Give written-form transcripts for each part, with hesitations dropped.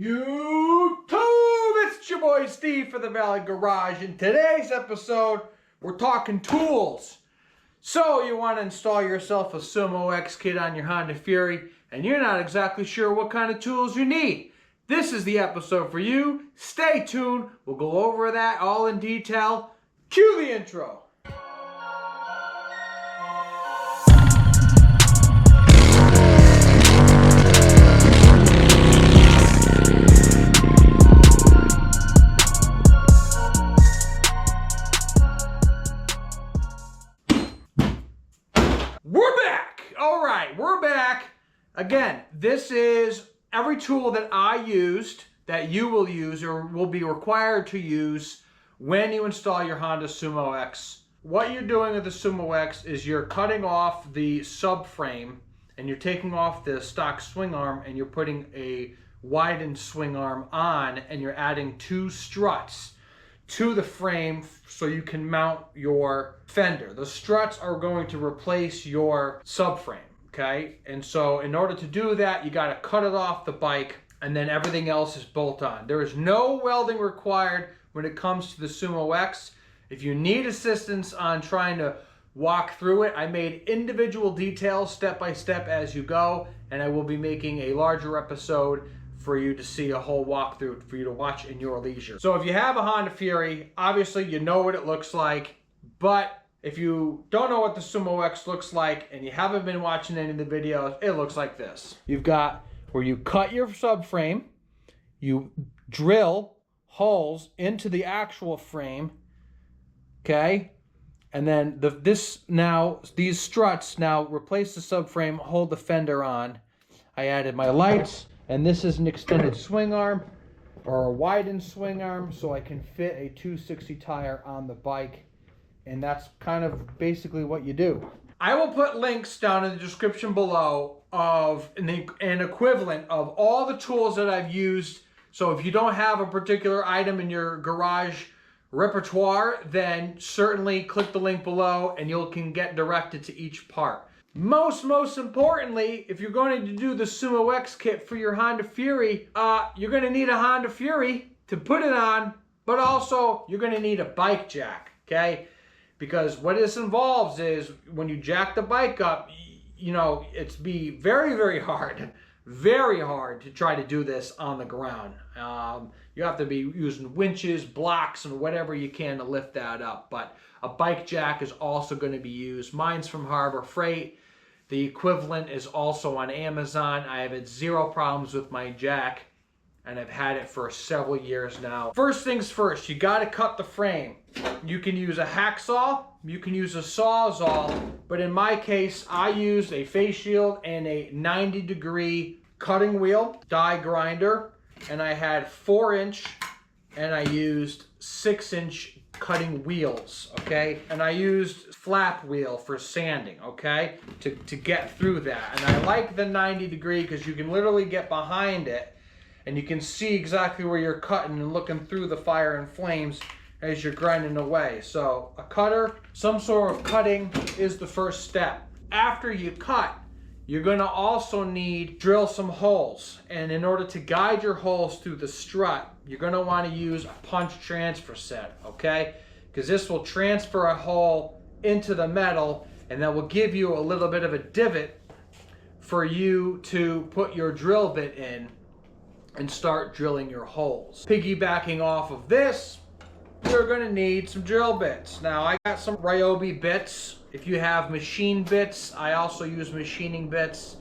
YouTube, it's your boy Steve for the Valley Garage. In today's episode, we're talking tools. So you want to install yourself a SumoX kit on your Honda Fury, and you're not exactly sure what kind of tools you need. This is the episode for you. Stay tuned. We'll go over that all in detail. Cue the intro. We're back. All right, we're back. Again, this is every tool that I used, that you will use or will be required to use when you install your Honda SumoX. What you're doing with the SumoX is you're cutting off the subframe and you're taking off the stock swing arm and you're putting a widened swing arm on, and you're adding two struts to the frame so you can mount your fender. The struts are going to replace your subframe, okay? And so in order to do that, you got to cut it off the bike, and then everything else is bolt on. There is no welding required when it comes to the SumoX. If you need assistance on trying to walk through it, I made individual details step by step as you go, and I will be making a larger episode for you to see a whole walkthrough for you to watch in your leisure. So if you have a Honda Fury, obviously you know what it looks like, but if you don't know what the SumoX looks like and you haven't been watching any of the videos, it looks like this. You've got where you cut your subframe, you drill holes into the actual frame, okay? And then these struts now replace the subframe, hold the fender on. I added my lights. And this is an extended swing arm or a widened swing arm so I can fit a 260 tire on the bike. And that's kind of basically what you do. I will put links down in the description below of an equivalent of all the tools that I've used. So if you don't have a particular item in your garage repertoire, then certainly click the link below and you can get directed to each part. Most importantly, if you're going to do the SumoX kit for your Honda Fury, you're going to need a Honda Fury to put it on, but also you're going to need a bike jack, okay? Because what this involves is when you jack the bike up, you know, it's very hard to try to do this on the ground. You have to be using winches, blocks, and whatever you can to lift that up. But a bike jack is also going to be used. Mine's from Harbor Freight. The equivalent is also on Amazon. I have had zero problems with my jack, and I've had it for several years now. First things first, you got to cut the frame. You can use a hacksaw, you can use a sawzall, but in my case, I used a face shield and a 90-degree cutting wheel, die grinder, and I had 4-inch, and I used 6-inch cutting wheels, okay? And I used flap wheel for sanding, okay? To get through that. And I like the 90-degree because you can literally get behind it and you can see exactly where you're cutting and looking through the fire and flames as you're grinding away. So a cutter, some sort of cutting is the first step. After you cut, you're gonna also need drill some holes. And in order to guide your holes through the strut, you're gonna wanna use a punch transfer set, okay? Because this will transfer a hole into the metal, and that will give you a little bit of a divot for you to put your drill bit in and start drilling your holes. Piggybacking off of this, you're gonna need some drill bits. Now I got some Ryobi bits. If you have machine bits, I also use machining bits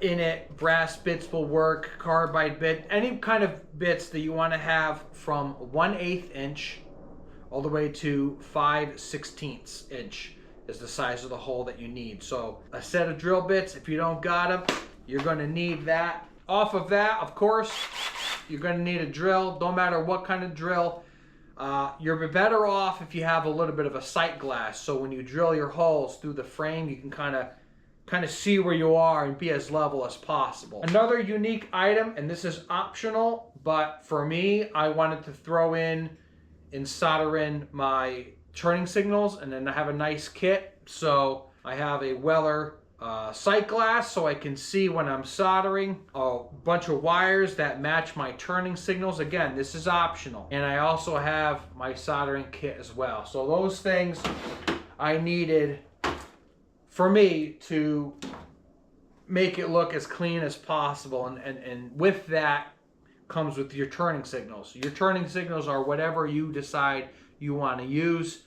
in it. Brass bits will work, carbide bit, any kind of bits that you want to have from 1/8 inch all the way to 5/16 inch is the size of the hole that you need. So a set of drill bits, if you don't got them, you're going to need that. Off of that, of course, you're going to need a drill. No matter what kind of drill. You're better off if you have a little bit of a sight glass, so when you drill your holes through the frame, you can kind of see where you are and be as level as possible. Another unique item, and this is optional, but for me, I wanted to throw in and solder in my turning signals, and then I have a nice kit. So I have a Weller sight glass so I can see when I'm soldering. A bunch of wires that match my turning signals. Again, this is optional. And I also have my soldering kit as well. So those things I needed for me to make it look as clean as possible. And with that comes with your turning signals. Your turning signals are whatever you decide you want to use.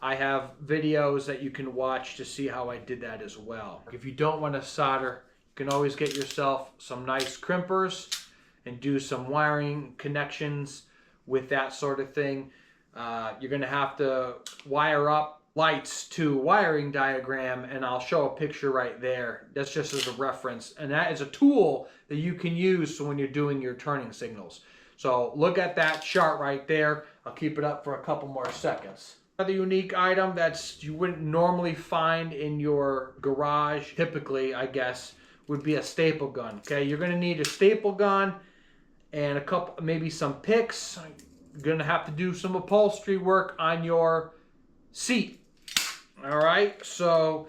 I have videos that you can watch to see how I did that as well. If you don't want to solder, you can always get yourself some nice crimpers and do some wiring connections with that sort of thing. You're going to have to wire up lights to wiring diagram, and I'll show a picture right there. That's just as a reference, and that is a tool that you can use when you're doing your turning signals. So look at that chart right there. I'll keep it up for a couple more seconds. Another unique item that you wouldn't normally find in your garage, typically I guess, would be a staple gun. Okay, you're going to need a staple gun and a couple, maybe some picks. You're going to have to do some upholstery work on your seat. All right, so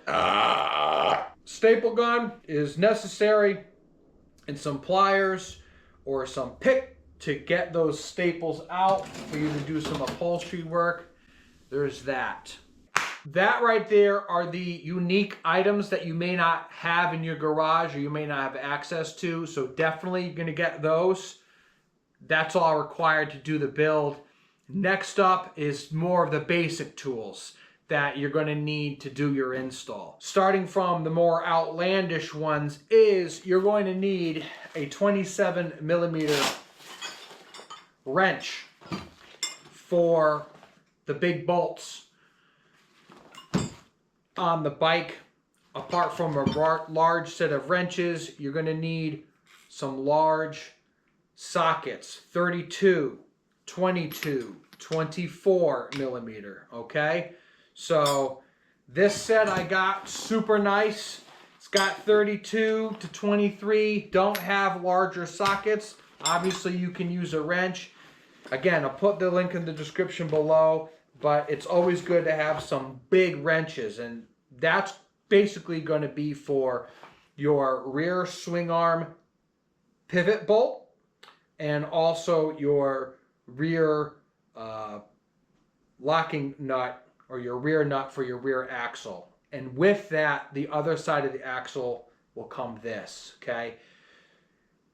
staple gun is necessary, and some pliers or some pick to get those staples out for you to do some upholstery work. There's that. That right there are the unique items that you may not have in your garage or you may not have access to. So definitely you're going to get those. That's all required to do the build. Next up is more of the basic tools that you're going to need to do your install. Starting from the more outlandish ones is you're going to need a 27mm wrench for the big bolts on the bike. Apart from a large set of wrenches, you're going to need some large sockets, 32, 22, 24mm, okay? So this set I got, super nice. It's got 32 to 23. Don't have larger sockets. Obviously you can use a wrench. Again, I'll put the link in the description below, but it's always good to have some big wrenches, and that's basically going to be for your rear swing arm pivot bolt and also your rear locking nut or your rear nut for your rear axle. And with that, the other side of the axle will come this, okay?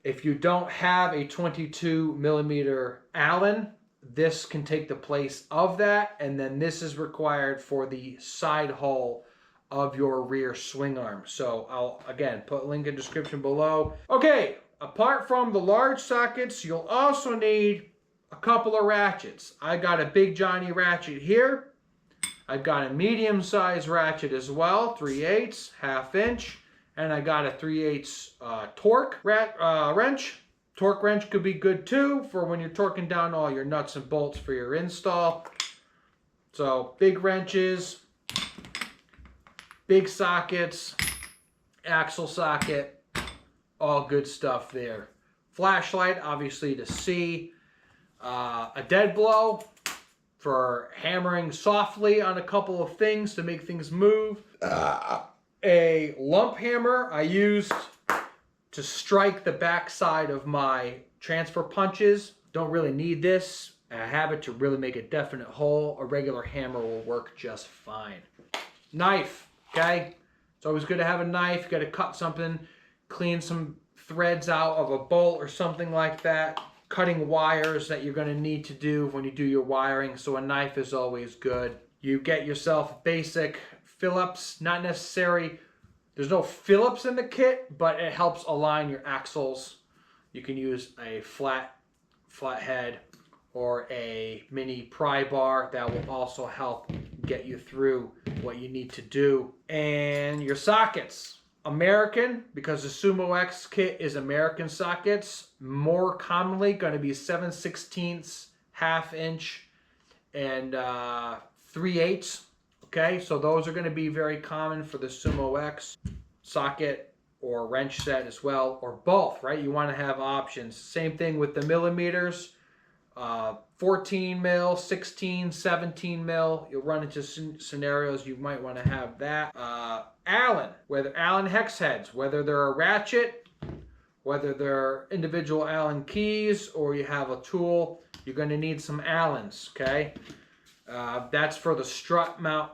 If you don't have a 22mm Allen, this can take the place of that, and then this is required for the side hull of your rear swing arm. So I'll, again, put a link in the description below. Okay, apart from the large sockets, you'll also need a couple of ratchets. I got a Big Johnny ratchet here. I've got a medium-sized ratchet as well, 3/8, 1/2 inch. And I got a 3/8 torque wrench. Torque wrench could be good too for when you're torquing down all your nuts and bolts for your install. So big wrenches, big sockets, axle socket, all good stuff there. Flashlight, obviously to see. A dead blow for hammering softly on a couple of things to make things move. A lump hammer I used to strike the backside of my transfer punches. Don't really need this. I have it to really make a definite hole. A regular hammer will work just fine. Knife, okay? It's always good to have a knife. You got to cut something, clean some threads out of a bolt or something like that. Cutting wires that you're going to need to do when you do your wiring, so a knife is always good. You get yourself basic Phillips, not necessary. There's no Phillips in the kit, but it helps align your axles. You can use a flat head or a mini pry bar that will also help get you through what you need to do. And your sockets. American, because the SumoX kit is American sockets, more commonly going to be 7/16, 1/2 inch, and 3/8. Okay, so those are going to be very common for the SumoX socket or wrench set as well, or both, right? You want to have options. Same thing with the millimeters. 14 mil, 16, 17 mil. You'll run into scenarios you might want to have that. Allen, whether Allen hex heads, whether they're a ratchet, whether they're individual Allen keys, or you have a tool, you're going to need some Allens, okay? That's for the strut mount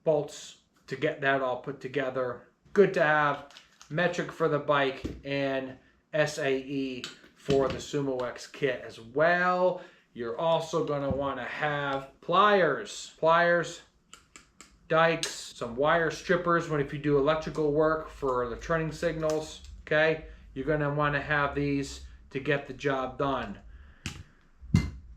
bolts to get that all put together. Good to have. Metric for the bike and SAE for the SumoX kit as well. You're also going to want to have pliers, dikes, some wire strippers when if you do electrical work for the turning signals, okay? You're going to want to have these to get the job done.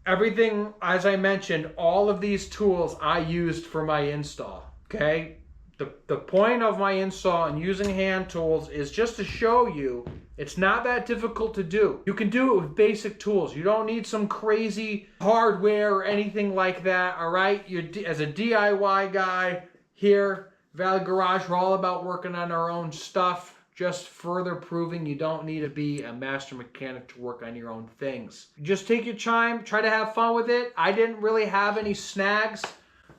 Everything, as I mentioned, all of these tools I used for my install, okay? The point of my install and using hand tools is just to show you it's not that difficult to do. You can do it with basic tools. You don't need some crazy hardware or anything like that, all right? As a DIY guy here, Valley Garage, we're all about working on our own stuff, just further proving you don't need to be a master mechanic to work on your own things. Just take your time, try to have fun with it. I didn't really have any snags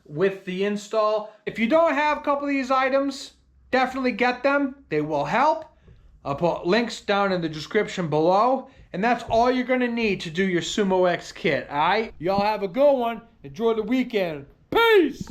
with the install. If you don't have a couple of these items, definitely get them. They will help. I'll put links down in the description below. And that's all you're going to need to do your SumoX kit, all right? Y'all have a good one. Enjoy the weekend. Peace!